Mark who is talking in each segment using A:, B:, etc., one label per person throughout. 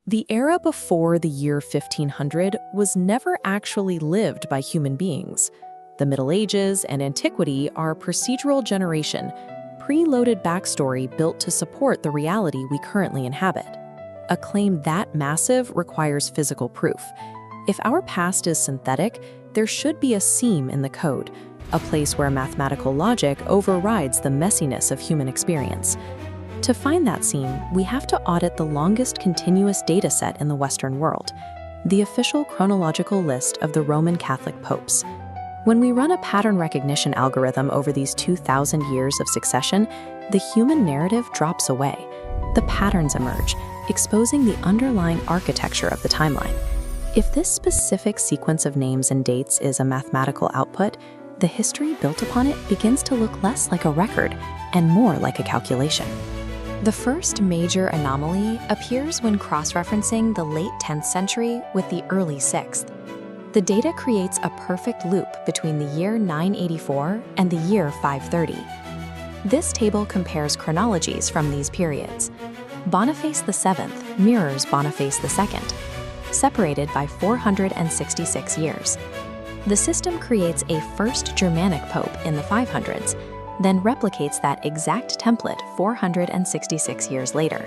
A: The era before the year 1500 was never actually lived by human beings. The Middle Ages and Antiquity are procedural generation, preloaded backstory built to support the reality we currently inhabit. A claim that massive requires physical proof. If our past is synthetic, there should be a seam in the code, a place where mathematical logic overrides the messiness of human experience. To find that seam, we have to audit the longest continuous dataset in the Western world, the official chronological list of the Roman Catholic popes. When we run a pattern recognition algorithm over these 2,000 years of succession, the human narrative drops away. The patterns emerge, exposing the underlying architecture of the timeline. If this specific sequence of names and dates is a mathematical output, the history built upon it begins to look less like a record and more like a calculation. The first major anomaly appears when cross-referencing the late 10th century with the early 6th. The data creates a perfect loop between the year 984 and the year 530. This table compares chronologies from these periods. Boniface VII mirrors Boniface II, separated by 466 years. The system creates a first Germanic pope in the 500s, then replicates that exact template 466 years later.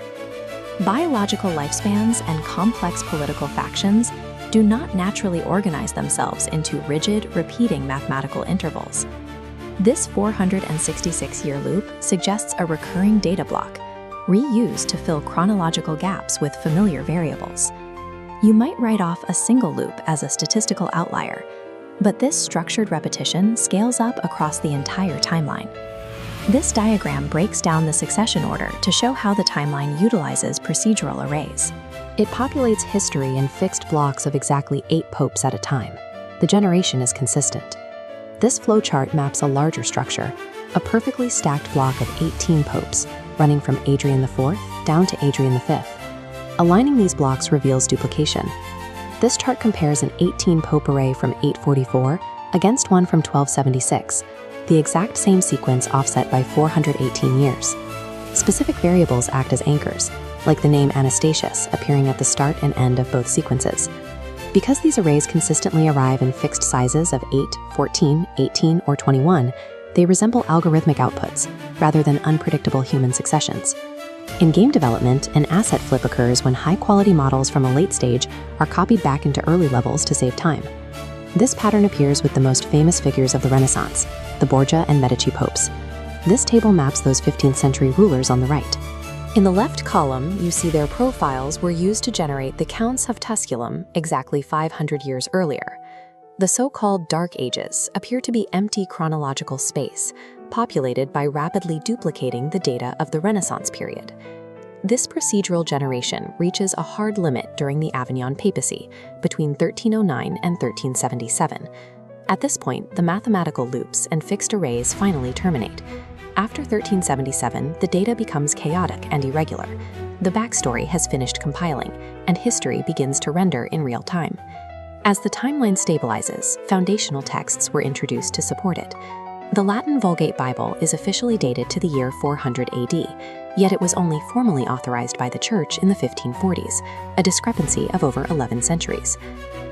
A: Biological lifespans and complex political factions do not naturally organize themselves into rigid, repeating mathematical intervals. This 466-year loop suggests a recurring data block, reused to fill chronological gaps with familiar variables. You might write off a single loop as a statistical outlier, but this structured repetition scales up across the entire timeline. This diagram breaks down the succession order to show how the timeline utilizes procedural arrays. It populates history in fixed blocks of exactly 8 popes at a time. The generation is consistent. This flowchart maps a larger structure, a perfectly stacked block of 18 popes, running from Adrian IV down to Adrian V. Aligning these blocks reveals duplication. This chart compares an 18-pope array from 844 against one from 1276, the exact same sequence offset by 418 years. Specific variables act as anchors, like the name Anastasius appearing at the start and end of both sequences. Because these arrays consistently arrive in fixed sizes of 8, 14, 18, or 21, they resemble algorithmic outputs, rather than unpredictable human successions. In game development, an asset flip occurs when high-quality models from a late stage are copied back into early levels to save time. This pattern appears with the most famous figures of the Renaissance, the Borgia and Medici popes. This table maps those 15th century rulers on the right. In the left column, you see their profiles were used to generate the Counts of Tusculum exactly 500 years earlier. The so-called Dark Ages appear to be empty chronological space, populated by rapidly duplicating the data of the Renaissance period. This procedural generation reaches a hard limit during the Avignon papacy, between 1309 and 1377. At this point, the mathematical loops and fixed arrays finally terminate. After 1377, the data becomes chaotic and irregular. The backstory has finished compiling, and history begins to render in real time. As the timeline stabilizes, foundational texts were introduced to support it. The Latin Vulgate Bible is officially dated to the year 400 AD, yet it was only formally authorized by the Church in the 1540s, a discrepancy of over 11 centuries.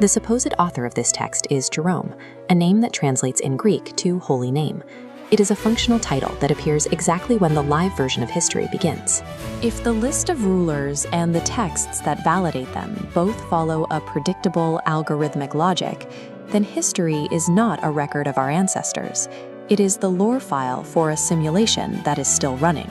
A: The supposed author of this text is Jerome, a name that translates in Greek to holy name. It is a functional title that appears exactly when the live version of history begins. If the list of rulers and the texts that validate them both follow a predictable algorithmic logic, then history is not a record of our ancestors. It is the lore file for a simulation that is still running.